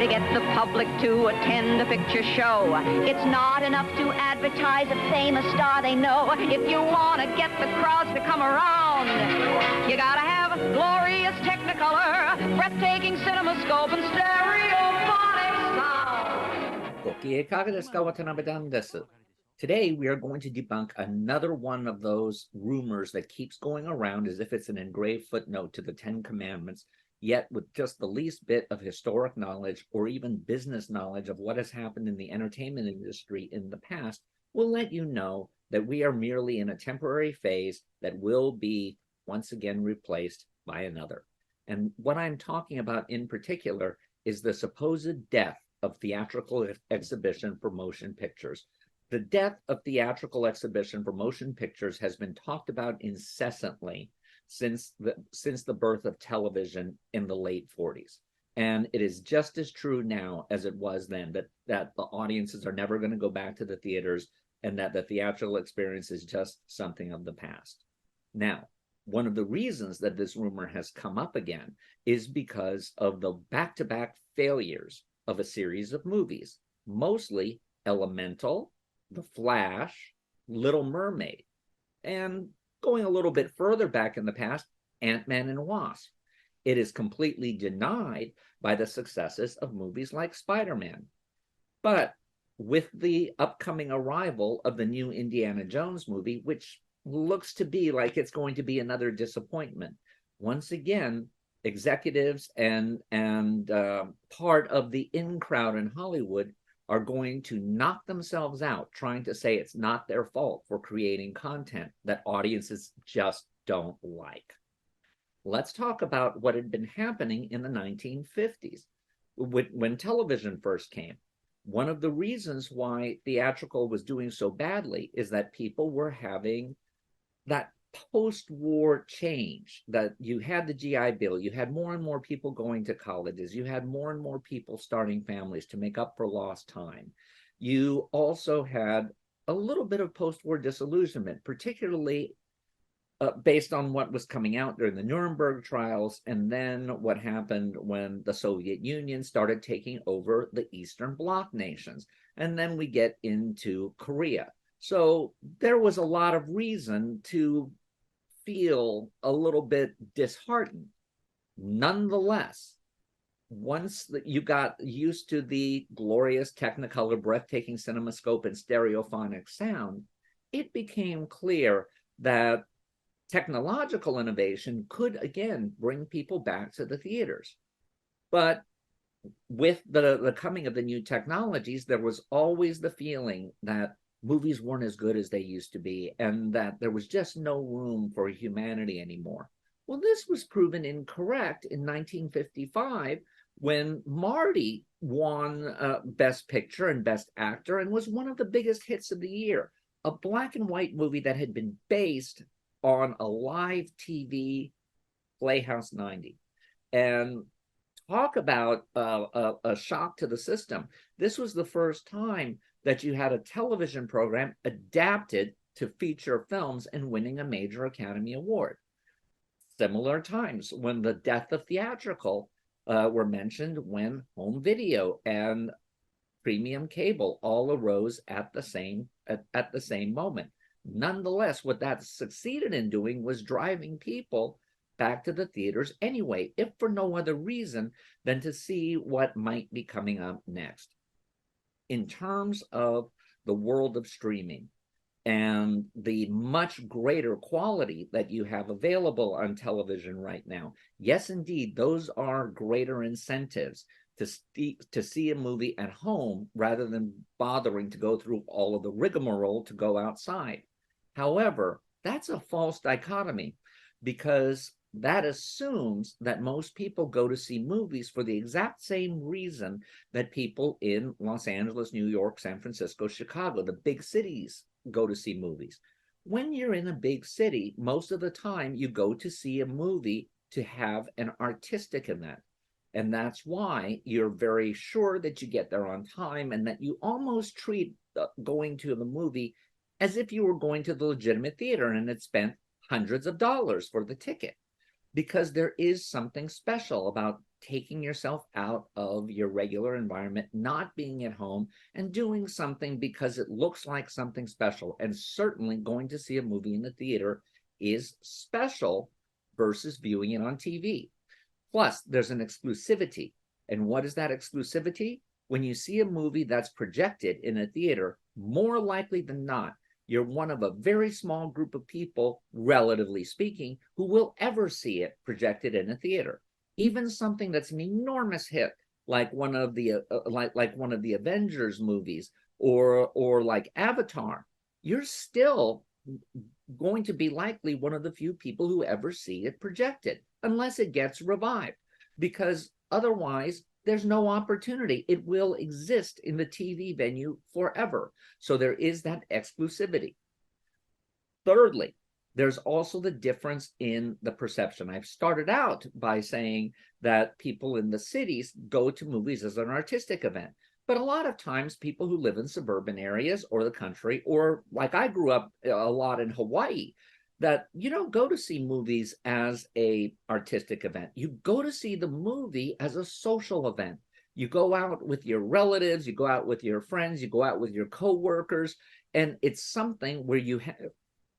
to get the public to attend a picture show. It's not enough to advertise a famous star they know. If you want to get the crowds to come around, you gotta have glorious Technicolor, breathtaking CinemaScope, and stereophonic sound. ご機嫌いかがですか？渡辺Danです。Today, we are going to debunk another one of those rumors that keeps going around as if it's an engraved footnote to the Ten Commandments, yet with just the least bit of historic knowledge or even business knowledge of what has happened in the entertainment industry in the past, will let you know that we are merely in a temporary phase that will be once again replaced by another. And what I'm talking about in particular is the supposed death of theatrical exhibition for motion pictures. The death of theatrical exhibition for motion pictures has been talked about incessantly since the birth of television in the late 40s. And it is just as true now as it was then, that the audiences are never going to go back to the theaters and that the theatrical experience is just something of the past. Now, one of the reasons that this rumor has come up again is because of the back-to-back failures of a series of movies, mostly Elemental, The Flash, Little Mermaid, and going a little bit further back in the past, Ant-Man and Wasp. It is completely denied by the successes of movies like Spider-Man. But with the upcoming arrival of the new Indiana Jones movie, which looks to be like it's going to be another disappointment, once again, executives and part of the in crowd in Hollywood are going to knock themselves out trying to say it's not their fault for creating content that audiences just don't like. Let's talk about what had been happening in the 1950s when television first came. One of the reasons why theatrical was doing so badly is that people were having that post-war change, that you had the GI Bill, you had more and more people going to colleges, you had more and more people starting families to make up for lost time. You also had a little bit of post-war disillusionment, particularly based on what was coming out during the Nuremberg trials, and then what happened when the Soviet Union started taking over the Eastern Bloc nations. And then we get into Korea. So there was a lot of reason to feel a little bit disheartened. Nonetheless, once you got used to the glorious Technicolor, breathtaking CinemaScope, and stereophonic sound, it became clear that technological innovation could again bring people back to the theaters. But with the coming of the new technologies, there was always the feeling that movies weren't as good as they used to be, and that there was just no room for humanity anymore. Well, this was proven incorrect in 1955 when Marty won Best Picture and Best Actor and was one of the biggest hits of the year. A black and white movie that had been based on a live TV Playhouse 90. And talk about a shock to the system. This was the first time that you had a television program adapted to feature films and winning a major Academy Award. Similar times when the death of theatrical were mentioned, when home video and premium cable all arose at the same moment. Nonetheless, what that succeeded in doing was driving people back to the theaters anyway, if for no other reason than to see what might be coming up next. In terms of the world of streaming and the much greater quality that you have available on television right now, yes, indeed, those are greater incentives to see a movie at home rather than bothering to go through all of the rigmarole to go outside. However, that's a false dichotomy, because that assumes that most people go to see movies for the exact same reason that people in Los Angeles, New York, San Francisco, Chicago, the big cities, go to see movies. When you're in a big city, most of the time you go to see a movie to have an artistic event. And that's why you're very sure that you get there on time and that you almost treat going to the movie as if you were going to the legitimate theater and had spent hundreds of dollars for the ticket. Because there is something special about taking yourself out of your regular environment, not being at home, and doing something because it looks like something special. And certainly going to see a movie in the theater is special versus viewing it on TV. Plus, there's an exclusivity. And what is that exclusivity? When you see a movie that's projected in a theater, more likely than not, you're one of a very small group of people, relatively speaking, who will ever see it projected in a theater. Even something that's an enormous hit, like one of the one of the Avengers movies, or like Avatar, you're still going to be likely one of the few people who ever see it projected, unless it gets revived, because otherwise there's no opportunity. It will exist in the TV venue forever. So there is that exclusivity. Thirdly, there's also the difference in the perception. I've started out by saying that people in the cities go to movies as an artistic event. But a lot of times people who live in suburban areas or the country, or like I grew up a lot in Hawaii, that you don't go to see movies as a artistic event. You go to see the movie as a social event. You go out with your relatives, you go out with your friends, you go out with your coworkers, and it's something where you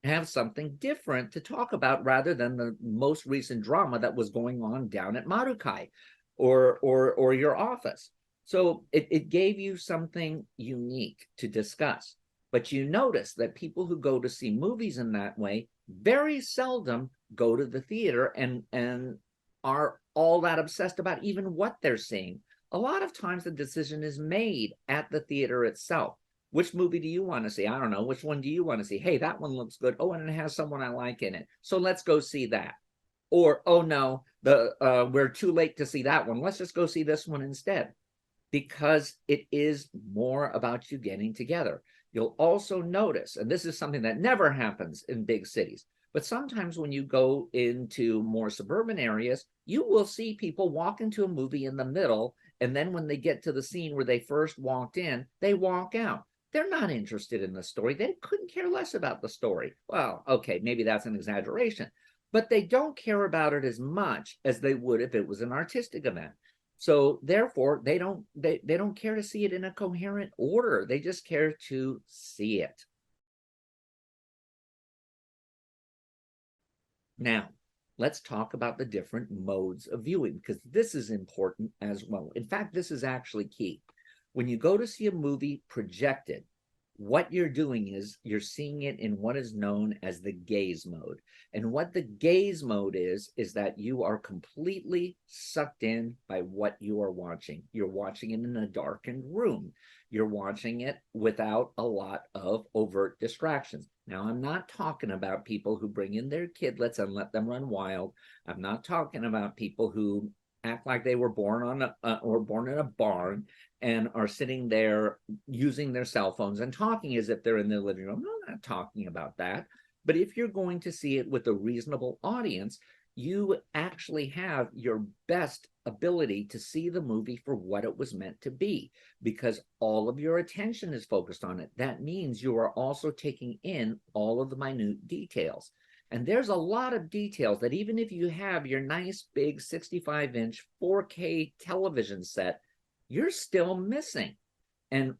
have something different to talk about rather than the most recent drama that was going on down at Marukai or your office. So it gave you something unique to discuss. But you notice that people who go to see movies in that way very seldom go to the theater and are all that obsessed about even what they're seeing. A lot of times the decision is made at the theater itself. Which movie do you want to see? I don't know. Which one do you want to see? Hey, that one looks good. Oh, and it has someone I like in it. So let's go see that. Or, oh no, we're too late to see that one. Let's just go see this one instead. Because it is more about you getting together. You'll also notice, and this is something that never happens in big cities, but sometimes when you go into more suburban areas, you will see people walk into a movie in the middle, and then when they get to the scene where they first walked in, they walk out. They're not interested in the story. They couldn't care less about the story. Well, okay, maybe that's an exaggeration, but they don't care about it as much as they would if it was an artistic event. So therefore, they don't care to see it in a coherent order. They just care to see it. Now, let's talk about the different modes of viewing, because this is important as well. In fact, this is actually key. When you go to see a movie projected, what you're doing is you're seeing it in what is known as the gaze mode. And what the gaze mode is that you are completely sucked in by what you are watching. You're watching it in a darkened room. You're watching it without a lot of overt distractions. Now, I'm not talking about people who bring in their kidlets and let them run wild. I'm not talking about people who act like they were born in a barn and are sitting there using their cell phones and talking as if they're in their living room. I'm not talking about that. But if you're going to see it with a reasonable audience, you actually have your best ability to see the movie for what it was meant to be, because all of your attention is focused on it. That means you are also taking in all of the minute details. And there's a lot of details that even if you have your nice big 65-inch 4K television set, you're still missing. And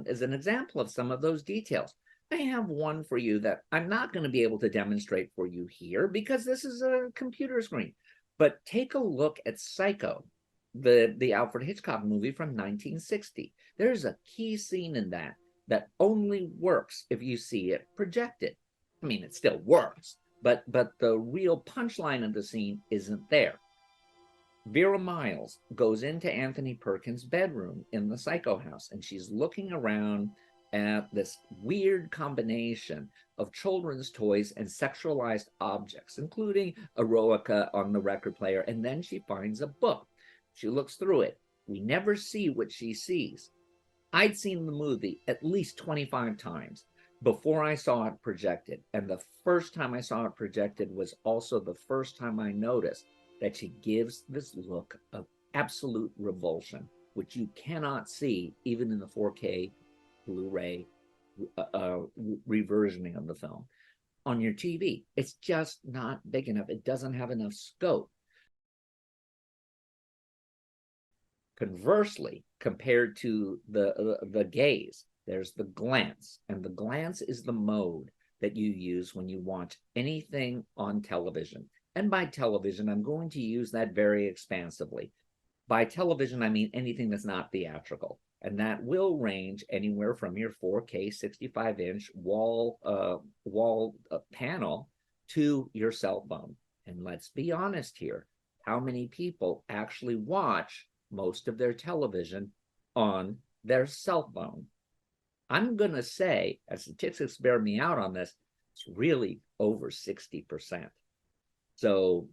as an example of some of those details, I have one for you that I'm not going to be able to demonstrate for you here because this is a computer screen. But take a look at Psycho, the Alfred Hitchcock movie from 1960. There's a key scene in that only works if you see it projected. I mean, it still works, but the real punchline of the scene isn't there. Vera Miles goes into Anthony Perkins' bedroom in the Psycho house, and she's looking around at this weird combination of children's toys and sexualized objects, including erotica on the record player, and then she finds a book. She looks through it. We never see what she sees. I'd seen the movie at least 25 times before I saw it projected, and the first time I saw it projected was also the first time I noticed that she gives this look of absolute revulsion, which you cannot see even in the 4K Blu-ray reversioning of the film. On your TV, it's just not big enough. It doesn't have enough scope. Conversely, compared to the gaze, there's the glance, and the glance is the mode that you use when you watch anything on television. And by television, I'm going to use that very expansively. By television, I mean anything that's not theatrical. And that will range anywhere from your 4K 65-inch wall panel to your cell phone. And let's be honest here, how many people actually watch most of their television on their cell phone? I'm going to say, as statistics bear me out on this, it's really over 60%. So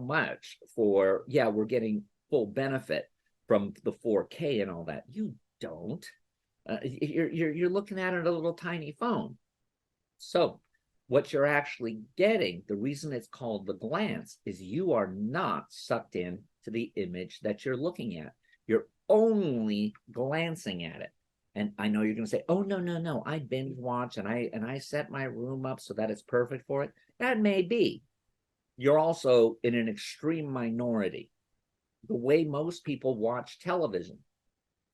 much for, yeah, we're getting full benefit from the 4K and all that. You don't. You're looking at it a little tiny phone. So what you're actually getting, the reason it's called the glance, is you are not sucked in to the image that you're looking at. You're only glancing at it. And I know you're going to say, oh, no, I binge watch and I set my room up so that it's perfect for it. That may be. You're also in an extreme minority. The way most people watch television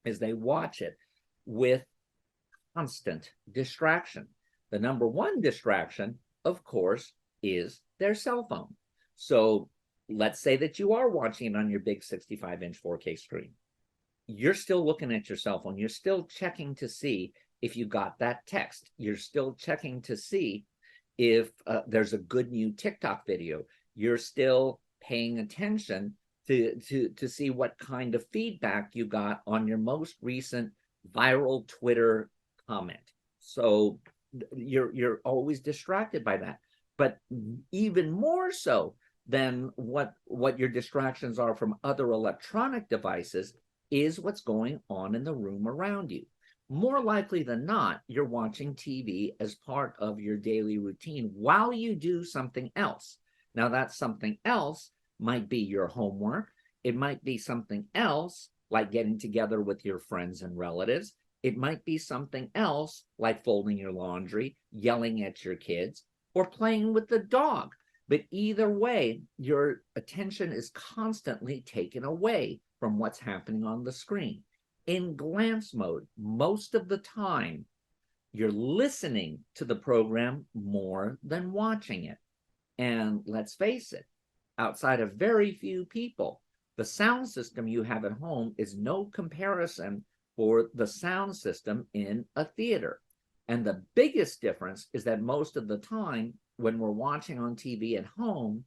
is they watch it with constant distraction. The number one distraction, of course, is their cell phone. So let's say that you are watching it on your big 65-inch 4K screen. You're still looking at your cell phone. You're still checking to see if you got that text. You're still checking to see if there's a good new TikTok video. You're still paying attention to see what kind of feedback you got on your most recent viral Twitter comment. So you're always distracted by that. But even more so than what your distractions are from other electronic devices is what's going on in the room around you. More likely than not, you're watching TV as part of your daily routine while you do something else. Now, that something else might be your homework. It might be something else like getting together with your friends and relatives. It might be something else like folding your laundry, yelling at your kids, or playing with the dog. But either way, your attention is constantly taken away from what's happening on the screen. In glance mode, most of the time, you're listening to the program more than watching it. And let's face it, outside of very few people, the sound system you have at home is no comparison for the sound system in a theater. And the biggest difference is that most of the time, when we're watching on TV at home,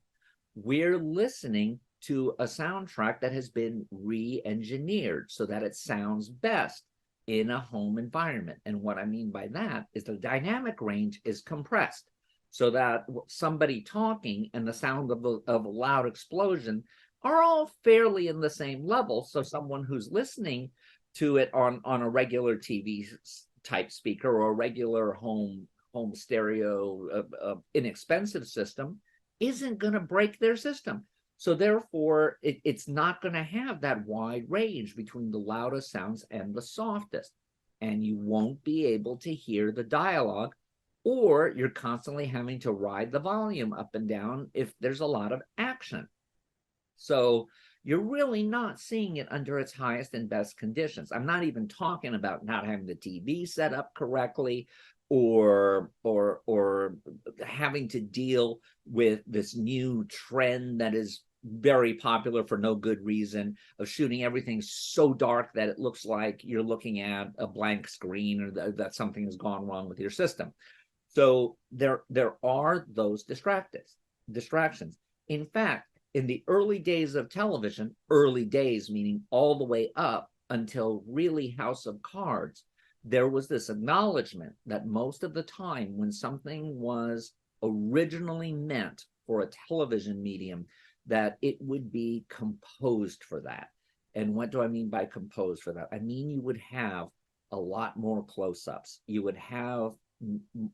we're listening to a soundtrack that has been re-engineered so that it sounds best in a home environment. And what I mean by that is the dynamic range is compressed so that somebody talking and the sound of a loud explosion are all fairly in the same level. So someone who's listening to it on a regular TV type speaker or a regular home stereo inexpensive system isn't going to break their system. So therefore, it's not going to have that wide range between the loudest sounds and the softest. And you won't be able to hear the dialogue, or you're constantly having to ride the volume up and down if there's a lot of action. So you're really not seeing it under its highest and best conditions. I'm not even talking about not having the TV set up correctly or having to deal with this new trend that is very popular for no good reason of shooting everything so dark that it looks like you're looking at a blank screen or that something has gone wrong with your system. So there are those distractions. In fact, in the early days of television, early days meaning all the way up until really House of Cards, there was this acknowledgement that most of the time when something was originally meant for a television medium, that it would be composed for that. And what do I mean by composed for that? I mean, you would have a lot more close-ups. You would have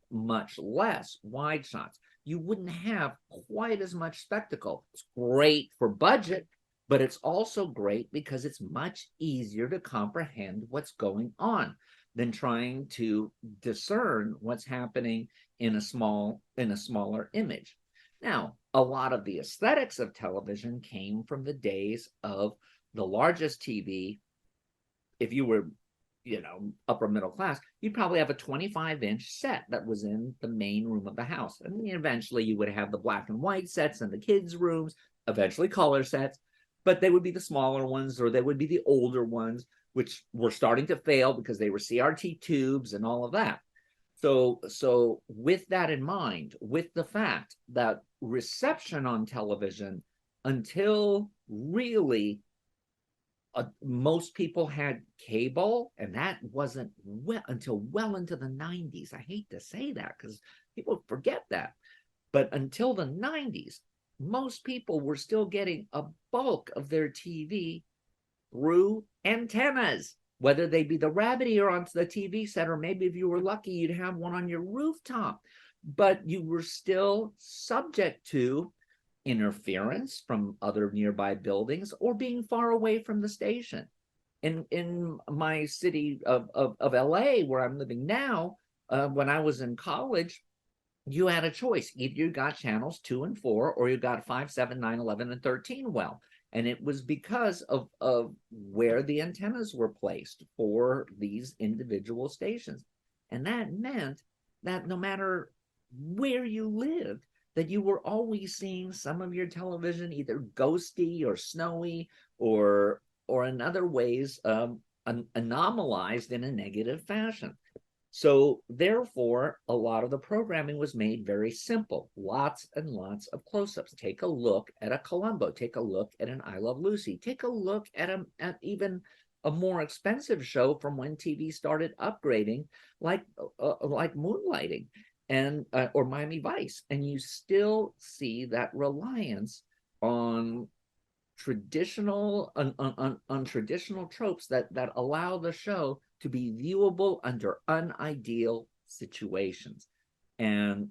much less wide shots. You wouldn't have quite as much spectacle. It's great for budget, but it's also great because it's much easier to comprehend what's going on than trying to discern what's happening in a smaller image. Now, a lot of the aesthetics of television came from the days of the largest TV, if you were, upper middle class, you'd probably have a 25-inch set that was in the main room of the house. And eventually you would have the black and white sets in the kids' rooms, eventually color sets, but they would be the smaller ones, or they would be the older ones, which were starting to fail because they were CRT tubes and all of that. So with that in mind, with the fact that reception on television, until really most people had cable, and that wasn't until well into the 90s. I hate to say that because people forget that. But until the 90s, most people were still getting a bulk of their TV through antennas, whether they be the rabbit ear onto the TV set, or maybe if you were lucky, you'd have one on your rooftop. But you were still subject to interference from other nearby buildings or being far away from the station. In my city of LA, where I'm living now, when I was in college, you had a choice. Either you got channels 2 and 4, or you got 5, 7, 9, 11, and 13 well. And it was because of where the antennas were placed for these individual stations. And that meant that no matter where you lived, that you were always seeing some of your television either ghosty or snowy or in other ways anomalized in a negative fashion. So therefore, a lot of the programming was made very simple. Lots and lots of close-ups. Take a look at a Columbo. Take a look at an I Love Lucy. Take a look at even a more expensive show from when TV started upgrading, like Moonlighting and or Miami Vice, and you still see that reliance on traditional traditional tropes that allow the show to be viewable under unideal situations, and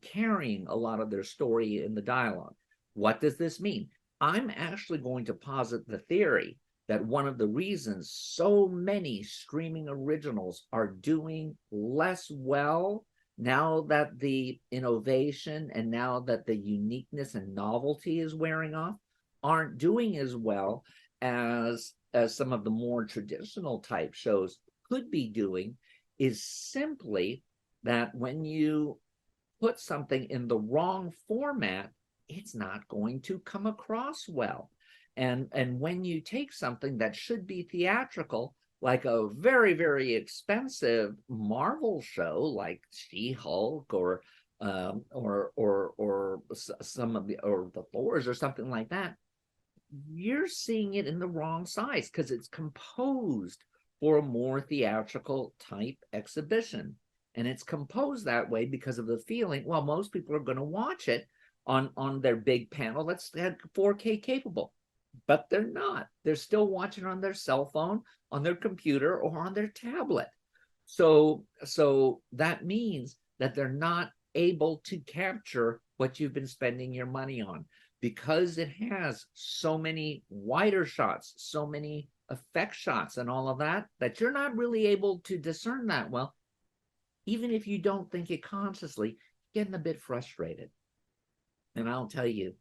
carrying a lot of their story in the dialogue. What does this mean? I'm actually going to posit the theory that one of the reasons so many streaming originals are doing less well now that the innovation and now that the uniqueness and novelty is wearing off, aren't doing as well as some of the more traditional type shows could be doing, is simply that when you put something in the wrong format, it's not going to come across well. And when you take something that should be theatrical, like a very, very expensive Marvel show like She-Hulk or some of the Thors or something like that, you're seeing it in the wrong size because it's composed for a more theatrical type exhibition. And it's composed that way because of the feeling, well, most people are going to watch it on their big panel that's 4K capable. But they're not. They're still watching on their cell phone, on their computer, or on their tablet. So that means that they're not able to capture what you've been spending your money on, because it has so many wider shots, so many effect shots and all of that, that you're not really able to discern that well. Even if you don't think it consciously, you're getting a bit frustrated. And I'll tell you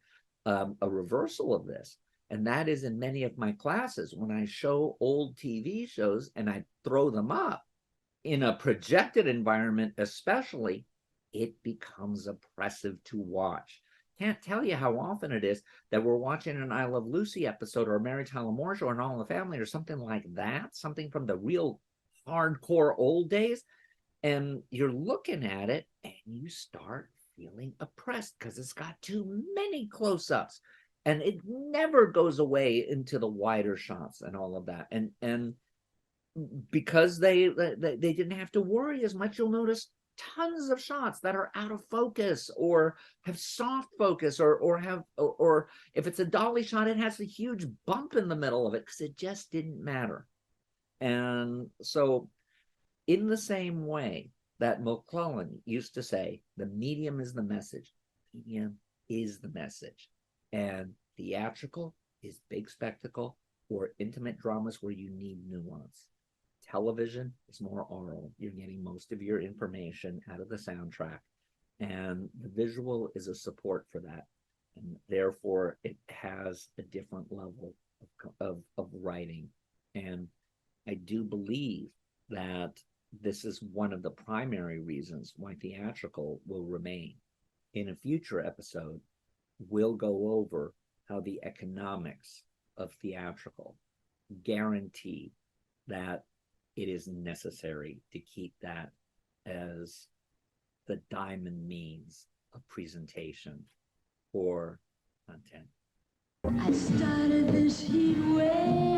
a reversal of this. And that is in many of my classes, when I show old TV shows and I throw them up in a projected environment, especially, it becomes oppressive to watch. Can't tell you how often it is that we're watching an I Love Lucy episode or a Mary Tyler Moore show or an All in the Family or something like that, something from the real hardcore old days, and you're looking at it and you start feeling oppressed because it's got too many close-ups. And it never goes away into the wider shots and all of that. And because they didn't have to worry as much, you'll notice tons of shots that are out of focus or have soft focus, or if it's a dolly shot, it has a huge bump in the middle of it because it just didn't matter. And so in the same way that McClellan used to say, the medium is the message, medium is the message. And theatrical is big spectacle or intimate dramas where you need nuance. Television is more oral. You're getting most of your information out of the soundtrack. And the visual is a support for that. And therefore, it has a different level of writing. And I do believe that this is one of the primary reasons why theatrical will remain. In a future episode, we'll go over how the economics of theatrical guarantee that it is necessary to keep that as the diamond means of presentation for content. I started this heat wave.